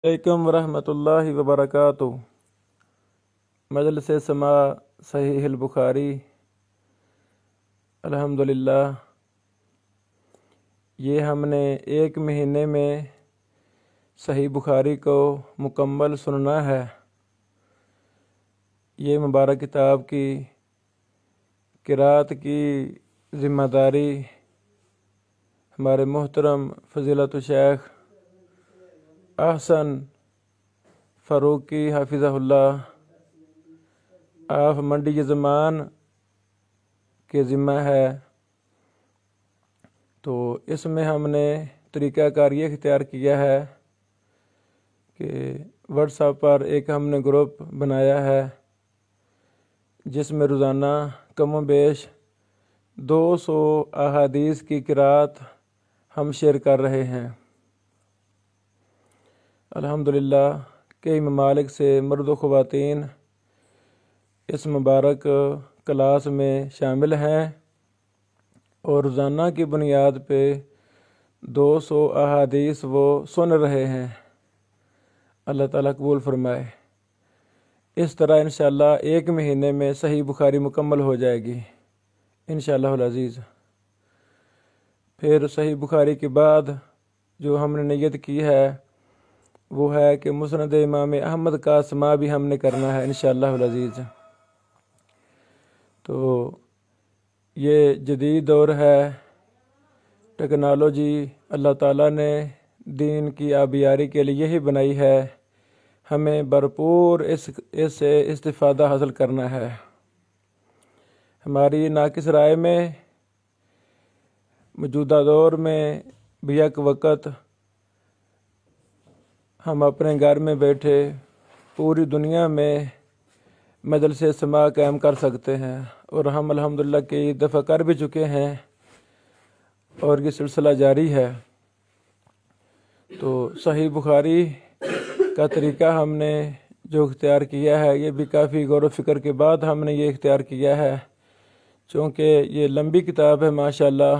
علیکم ورحمۃ اللہ وبرکاتہ۔ مجلس سماع صحیح البخاری۔ الحمدللہ یہ ہم نے ایک مہینے میں صحیح بخاری کو مکمل سننا ہے۔ یہ مبارک کتاب کی قرأت کی ذمہ داری ہمارے محترم فضیلت الشیخ احسن فاروقی حافظہ اللہ آف منڈی زمان کے ذمہ ہے۔ تو اس میں ہم نے طریقہ کار یہ اختیار کیا ہے کہ واٹس ایپ پر ایک ہم نے گروپ بنایا ہے جس میں روزانہ کم و بیش 200 احادیث کی قرأت ہم شیئر کر رہے ہیں۔ الحمدللہ کئی ممالک سے مرد و خواتین اس مبارک کلاس میں شامل ہیں اور روزانہ کی بنیاد پہ 200 احادیث وہ سن رہے ہیں۔ اللہ تعالیٰ قبول فرمائے۔ اس طرح انشاءاللہ ایک مہینے میں صحیح بخاری مکمل ہو جائے گی انشاءاللہ العزیز۔ پھر صحیح بخاری کے بعد جو ہم نے نیت کی ہے وہ ہے کہ مسند امام احمد کا سماع بھی ہم نے کرنا ہے انشاءاللہ العزیز۔ تو یہ جدید دور ہے، ٹیکنالوجی اللہ تعالیٰ نے دین کی آبیاری کے لیے ہی بنائی ہے، ہمیں بھرپور اس سے استفادہ حاصل کرنا ہے۔ ہماری ناقص رائے میں موجودہ دور میں بیک وقت ہم اپنے گھر میں بیٹھے پوری دنیا میں مجلس سماع قائم کر سکتے ہیں، اور ہم الحمدللہ کئی دفعہ کر بھی چکے ہیں اور یہ سلسلہ جاری ہے۔ تو صحیح بخاری کا طریقہ ہم نے جو اختیار کیا ہے یہ بھی کافی غور و فکر کے بعد ہم نے یہ اختیار کیا ہے، چونکہ یہ لمبی کتاب ہے ماشاءاللہ،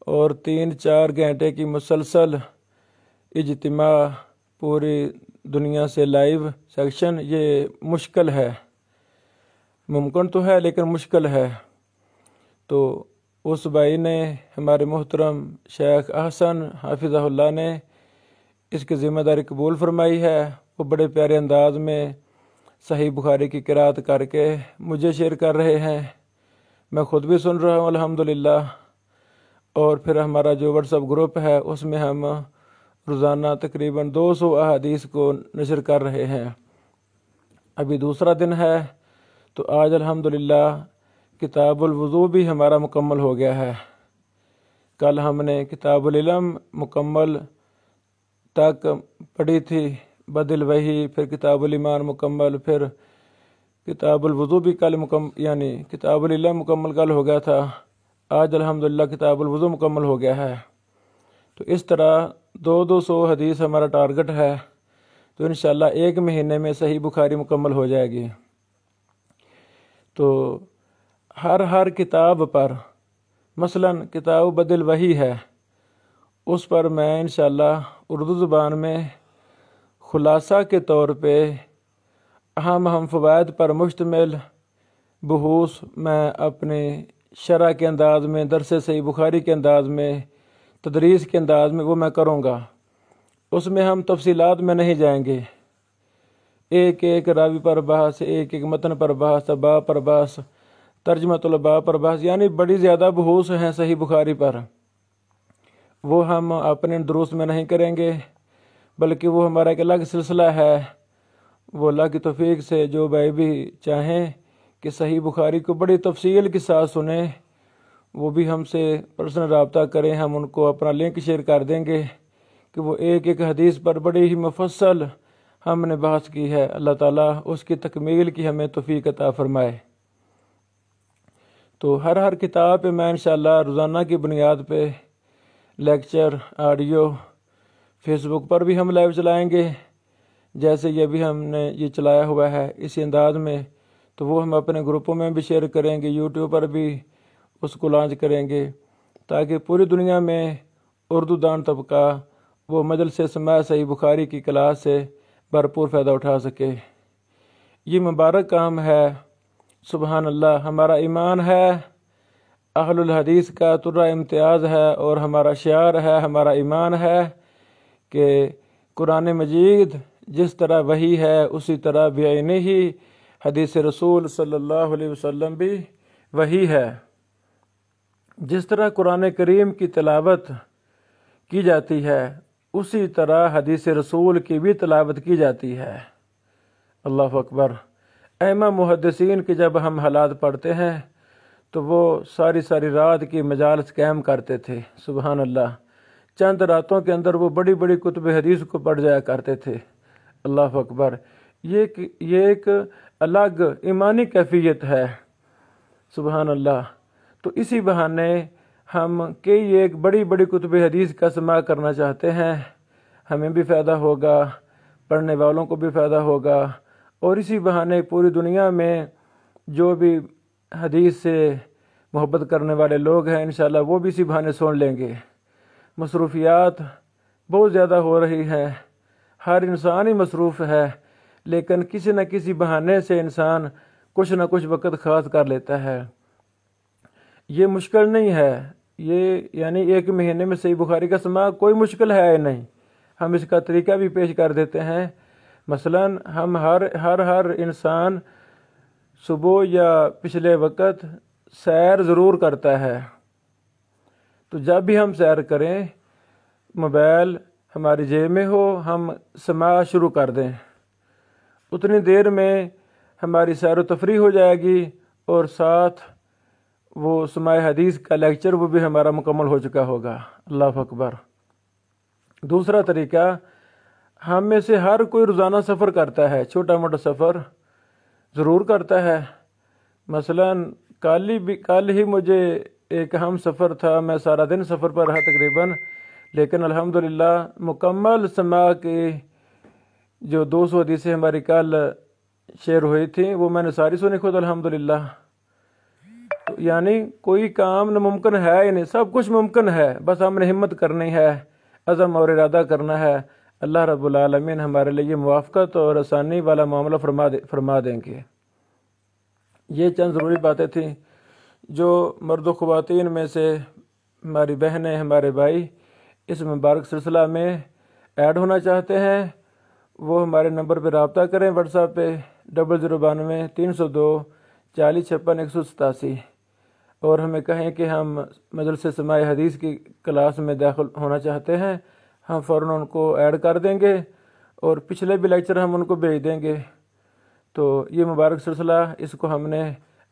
اور 3-4 گھنٹے کی مسلسل اجتماع پوری دنیا سے لائیو سیکشن یہ مشکل ہے، ممکن تو ہے لیکن مشکل ہے۔ تو اس بھائی نے ہمارے محترم شیخ احسن حافظہ اللہ نے اس کی ذمہ داری قبول فرمائی ہے۔ وہ بڑے پیارے انداز میں صحیح بخاری کی قرأت کر کے مجھے شیئر کر رہے ہیں، میں خود بھی سن رہا ہوں الحمدللہ۔ اور پھر ہمارا جو واٹس ایپ گروپ ہے اس میں ہم روزانہ تقریباً 200 احادیث کو نشر کر رہے ہیں۔ ابھی دوسرا دن ہے، تو آج الحمدللہ کتاب الوضو بھی ہمارا مکمل ہو گیا ہے۔ کل ہم نے کتاب العلم مکمل تک پڑھی تھی بدل وحی، پھر کتاب الایمان مکمل، پھر کتاب الوضو بھی کل یعنی کتاب العلم مکمل کل ہو گیا تھا۔ آج الحمدللہ کتاب الوضو مکمل ہو گیا ہے۔ تو اس طرح 200 حدیث ہمارا ٹارگٹ ہے، تو انشاءاللہ ایک مہینے میں صحیح بخاری مکمل ہو جائے گی۔ تو ہر کتاب پر مثلا کتاب بدل وحی ہے، اس پر میں انشاءاللہ اردو زبان میں خلاصہ کے طور پہ اہم فوائد پر مشتمل بحوث میں اپنے شرح کے انداز میں، درس صحیح بخاری کے انداز میں، تدریس کے انداز میں وہ میں کروں گا۔ اس میں ہم تفصیلات میں نہیں جائیں گے، ایک ایک راوی پر بحث، ایک ایک متن پر بحث، باب پر بحث، ترجمۃ الباب پر بحث، یعنی بڑی زیادہ بحوث ہیں صحیح بخاری پر، وہ ہم اپنے دروس میں نہیں کریں گے، بلکہ وہ ہمارا ایک الگ سلسلہ ہے۔ وہ اللہ کی توفیق سے جو بھائی بھی چاہیں کہ صحیح بخاری کو بڑی تفصیل کے ساتھ سنیں، وہ بھی ہم سے پرسنل رابطہ کریں، ہم ان کو اپنا لنک شیئر کر دیں گے کہ وہ ایک ایک حدیث پر بڑی ہی مفصل ہم نے بحث کی ہے۔ اللہ تعالیٰ اس کی تکمیل کی ہمیں توفیق عطا فرمائے۔ تو ہر کتاب پہ میں انشاءاللہ روزانہ کی بنیاد پہ لیکچر آڈیو فیس بک پر بھی ہم لائیو چلائیں گے، جیسے یہ بھی ہم نے یہ چلایا ہوا ہے اسی انداز میں، تو وہ ہم اپنے گروپوں میں بھی شیئر کریں گے، یوٹیوب پر بھی اس کو لانچ کریں گے، تاکہ پوری دنیا میں اردو دان طبقہ وہ مجلس سماع صحیح بخاری کی کلاس سے بھرپور فائدہ اٹھا سکے۔ یہ مبارک کام ہے، سبحان اللہ۔ ہمارا ایمان ہے، اہل الحدیث کا ترہ امتیاز ہے، اور ہمارا شعار ہے، ہمارا ایمان ہے کہ قرآن مجید جس طرح وحی ہے اسی طرح بعینہ ہی حدیث رسول صلی اللہ علیہ وسلم بھی وحی ہے۔ جس طرح قرآن کریم کی تلاوت کی جاتی ہے اسی طرح حدیث رسول کی بھی تلاوت کی جاتی ہے۔ اللہ اکبر۔ ائمہ محدثین کے جب ہم حالات پڑھتے ہیں تو وہ ساری ساری رات کی مجالس قائم کرتے تھے، سبحان اللہ۔ چند راتوں کے اندر وہ بڑی بڑی کتب حدیث کو پڑھ جایا کرتے تھے، اللہ اکبر۔ یہ ایک الگ ایمانی کیفیت ہے، سبحان اللہ۔ تو اسی بہانے ہم کئی ایک بڑی بڑی کتب حدیث کا سماع کرنا چاہتے ہیں، ہمیں بھی فائدہ ہوگا، پڑھنے والوں کو بھی فائدہ ہوگا، اور اسی بہانے پوری دنیا میں جو بھی حدیث سے محبت کرنے والے لوگ ہیں انشاءاللہ وہ بھی اسی بہانے سن لیں گے۔ مصروفیات بہت زیادہ ہو رہی ہیں، ہر انسان ہی مصروف ہے، لیکن کسی نہ کسی بہانے سے انسان کچھ نہ کچھ وقت خاص کر لیتا ہے۔ یہ مشکل نہیں ہے، یہ یعنی ایک مہینے میں صحیح بخاری کا سماع کوئی مشکل ہے نہیں۔ ہم اس کا طریقہ بھی پیش کر دیتے ہیں۔ مثلاً ہم ہر انسان صبح یا پچھلے وقت سیر ضرور کرتا ہے، تو جب بھی ہم سیر کریں موبائل ہماری جیب میں ہو، ہم سماع شروع کر دیں، اتنی دیر میں ہماری سیر و تفریح ہو جائے گی، اور ساتھ وہ سماع حدیث کا لیکچر وہ بھی ہمارا مکمل ہو چکا ہوگا، اللہ اکبر۔ دوسرا طریقہ، ہم میں سے ہر کوئی روزانہ سفر کرتا ہے، چھوٹا موٹا سفر ضرور کرتا ہے۔ مثلاً کل ہی مجھے ایک ہم سفر تھا، میں سارا دن سفر پر رہا تقریباً، لیکن الحمدللہ مکمل سماع کی جو 200 حدیثیں ہماری کل شیئر ہوئی تھیں وہ میں نے ساری سنی خود الحمدللہ۔ یعنی کوئی کام ناممکن ہے ہی نہیں، سب کچھ ممکن ہے، بس ہم نے ہمت کرنی ہے، عزم اور ارادہ کرنا ہے۔ اللہ رب العالمین ہمارے لیے موافقت اور آسانی والا معاملہ فرما دیں گے۔ یہ چند ضروری باتیں تھیں جو مرد و خواتین میں سے ہماری بہنیں، ہمارے بھائی اس مبارک سلسلہ میں ایڈ ہونا چاہتے ہیں، وہ ہمارے نمبر پہ رابطہ کریں، واٹس ایپ پہ 0092 302 40 56 187، اور ہمیں کہیں کہ ہم مجلس سماع حدیث کی کلاس میں داخل ہونا چاہتے ہیں، ہم فوراً ان کو ایڈ کر دیں گے، اور پچھلے بھی لیکچر ہم ان کو بھیج دیں گے۔ تو یہ مبارک سلسلہ اس کو ہم نے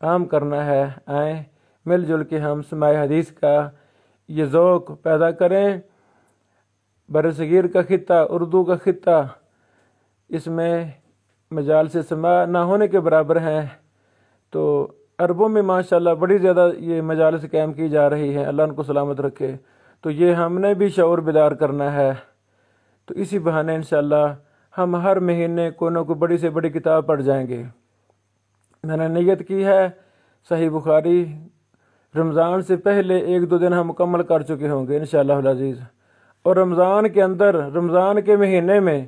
عام کرنا ہے، آئیں مل جل کے ہم سماع حدیث کا یہ ذوق پیدا کریں۔ برصغیر کا خطہ، اردو کا خطہ، اس میں مجالس سماع نہ ہونے کے برابر ہیں، تو عربوں میں ماشاءاللہ بڑی زیادہ یہ مجالس قائم کی جا رہی ہیں، اللہ ان کو سلامت رکھے۔ تو یہ ہم نے بھی شعور بیدار کرنا ہے، تو اسی بہانے انشاءاللہ ہم ہر مہینے کوئی نہ کوئی بڑی سے بڑی کتاب پڑھ جائیں گے۔ میں نے نیت کی ہے صحیح بخاری رمضان سے پہلے 1-2 دن ہم مکمل کر چکے ہوں گے انشاءاللہ العزیز، اور رمضان کے اندر، رمضان کے مہینے میں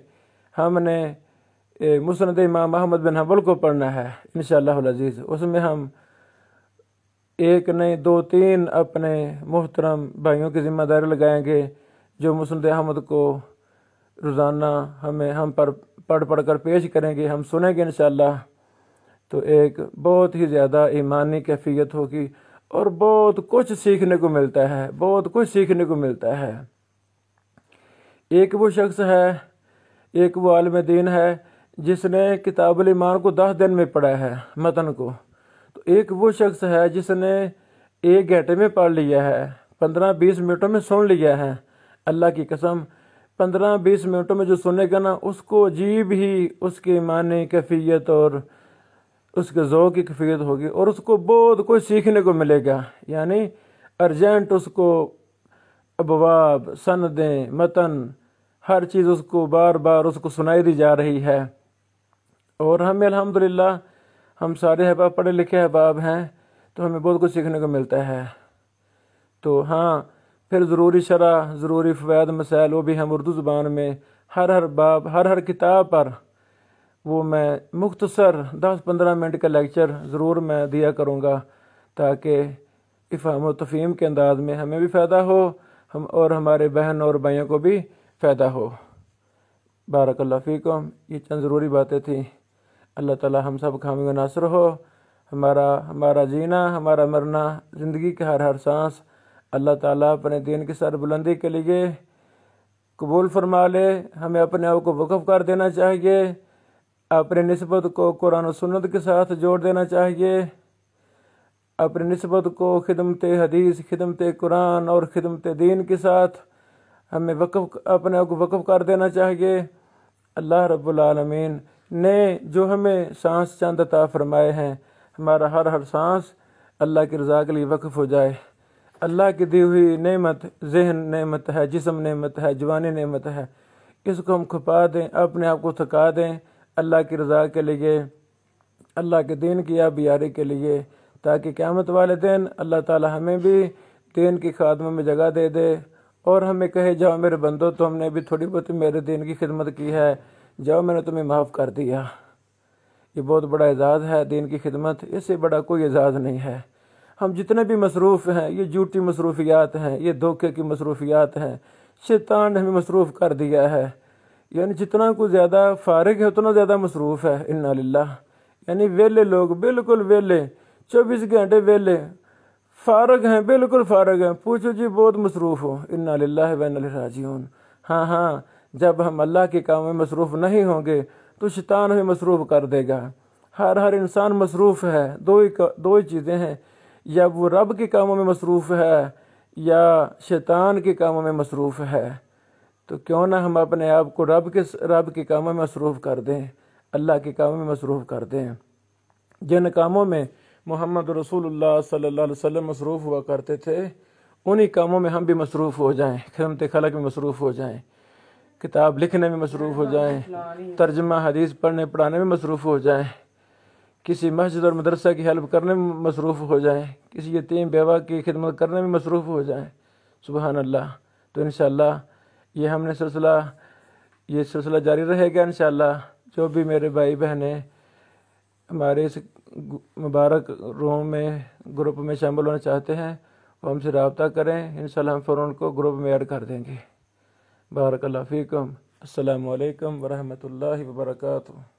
ہم نے مسند امام احمد بن حنبل کو پڑھنا ہے انشاءاللہ العزیز۔ اس میں ہم 1 نہیں 2-3 اپنے محترم بھائیوں کی ذمہ داری لگائیں گے جو مسند احمد کو روزانہ ہم پر پڑھ کر پیش کریں گے، ہم سنیں گے انشاءاللہ۔ تو ایک بہت ہی زیادہ ایمانی کیفیت ہوگی، اور بہت کچھ سیکھنے کو ملتا ہے، بہت کچھ سیکھنے کو ملتا ہے۔ ایک وہ شخص ہے، ایک وہ عالم دین ہے جس نے کتاب الایمان کو 10 دن میں پڑھا ہے متن کو، تو ایک وہ شخص ہے جس نے 1 گھنٹے میں پڑھ لیا ہے، 15-20 منٹوں میں سن لیا ہے۔ اللہ کی قسم 15-20 منٹوں میں جو سنے گا نا، اس کو عجیب ہی اس کی ایمانی کیفیت اور اس کے ذوق کی کیفیت ہوگی، اور اس کو بہت کچھ سیکھنے کو ملے گا۔ یعنی ارجنٹ اس کو ابواب، سندیں، متن، ہر چیز اس کو بار بار اس کو سنائی دی جا رہی ہے، اور ہمیں الحمدللہ ہم سارے احباب پڑھے لکھے احباب ہیں، تو ہمیں بہت کچھ سیکھنے کو ملتا ہے۔ تو ہاں، پھر ضروری شرح، ضروری فوائد مسائل وہ بھی ہم اردو زبان میں ہر باب ہر کتاب پر وہ میں مختصر 10-15 منٹ کا لیکچر ضرور میں دیا کروں گا، تاکہ افہام و تفہیم کے انداز میں ہمیں بھی فائدہ ہو اور ہمارے بہن اور بھائیوں کو بھی فائدہ ہو۔ بارک اللہ فیکم۔ یہ چند ضروری باتیں تھیں۔ اللہ تعالی ہم سب کا حامی و ناصر ہو۔ ہمارا جینا، ہمارا مرنا، زندگی کا ہر سانس اللہ تعالیٰ اپنے دین کی سر بلندی کے لیے قبول فرما لے۔ ہمیں اپنے آپ کو وقف کر دینا چاہیے، اپنی نسبت کو قرآن و سنت کے ساتھ جوڑ دینا چاہیے، اپنی نسبت کو خدمت حدیث، خدمت قرآن اور خدمت دین کے ساتھ ہمیں اپنے آپ کو وقف کر دینا چاہیے۔ اللہ رب العالمین نے جو ہمیں سانس چند عطا فرمائے ہیں، ہمارا ہر سانس اللہ کی رضا کے لیے وقف ہو جائے۔ اللہ کی دی ہوئی نعمت، ذہن نعمت ہے، جسم نعمت ہے، جوانی نعمت ہے، اس کو ہم کھپا دیں، اپنے آپ کو تھکا دیں اللہ کی رضا کے لیے، اللہ کے دین کی آبیاری کے لیے، تاکہ قیامت والے دن اللہ تعالی ہمیں بھی دین کی خدمت میں جگہ دے دے اور ہمیں کہے جاؤ میرے بندو، تم نے بھی تھوڑی بہت میرے دین کی خدمت کی ہے، جاؤ میں نے تمہیں معاف کر دیا۔ یہ بہت بڑا اعزاز ہے دین کی خدمت، اس سے بڑا کوئی اعزاز نہیں ہے۔ ہم جتنے بھی مصروف ہیں، یہ جھوٹی مصروفیات ہیں، یہ دھوکے کی مصروفیات ہیں، شیطان نے ہمیں مصروف کر دیا ہے۔ یعنی جتنا کوئی زیادہ فارغ ہے اتنا زیادہ مصروف ہے۔ انا للہ، یعنی ویلے لوگ، بالکل ویلے، 24 گھنٹے ویلے، فارغ ہیں، بالکل فارغ ہیں، پوچھو جی بہت مصروف ہو۔ انا للہ و انا الیہ راجعون۔ ہاں، جب ہم اللہ کے کام میں مصروف نہیں ہوں گے تو شیطان ہمیں مصروف کر دے گا۔ ہر انسان مصروف ہے، دو ہی چیزیں ہیں، یا وہ رب کے کاموں میں مصروف ہے یا شیطان کے کاموں میں مصروف ہے۔ تو کیوں نہ ہم اپنے آپ کو رب کے کاموں میں مصروف کر دیں، اللہ کے کاموں میں مصروف کر دیں۔ جن کاموں میں محمد رسول اللہ صلی اللہ علیہ وسلم مصروف ہوا کرتے تھے، انہی کاموں میں ہم بھی مصروف ہو جائیں، خدمت خلق میں مصروف ہو جائیں، کتاب لکھنے میں مصروف ہو جائیں، ترجمہ حدیث پڑھنے پڑھانے میں مصروف ہو جائیں، کسی مسجد اور مدرسہ کی ہیلپ کرنے میں مصروف ہو جائیں، کسی یتیم بیوہ کی خدمت کرنے میں مصروف ہو جائیں۔ سبحان اللہ۔ تو انشاءاللہ یہ سلسلہ جاری رہے گا انشاءاللہ۔ جو بھی میرے بھائی بہنیں ہمارے اس مبارک روم میں گروپ میں شامل ہونا چاہتے ہیں، وہ ہم سے رابطہ کریں، انشاءاللہ ہم فوراً ان کو گروپ میں ایڈ کر دیں گے۔ بارک اللہ فیکم۔ السلام علیکم ورحمۃ اللہ وبرکاتہ۔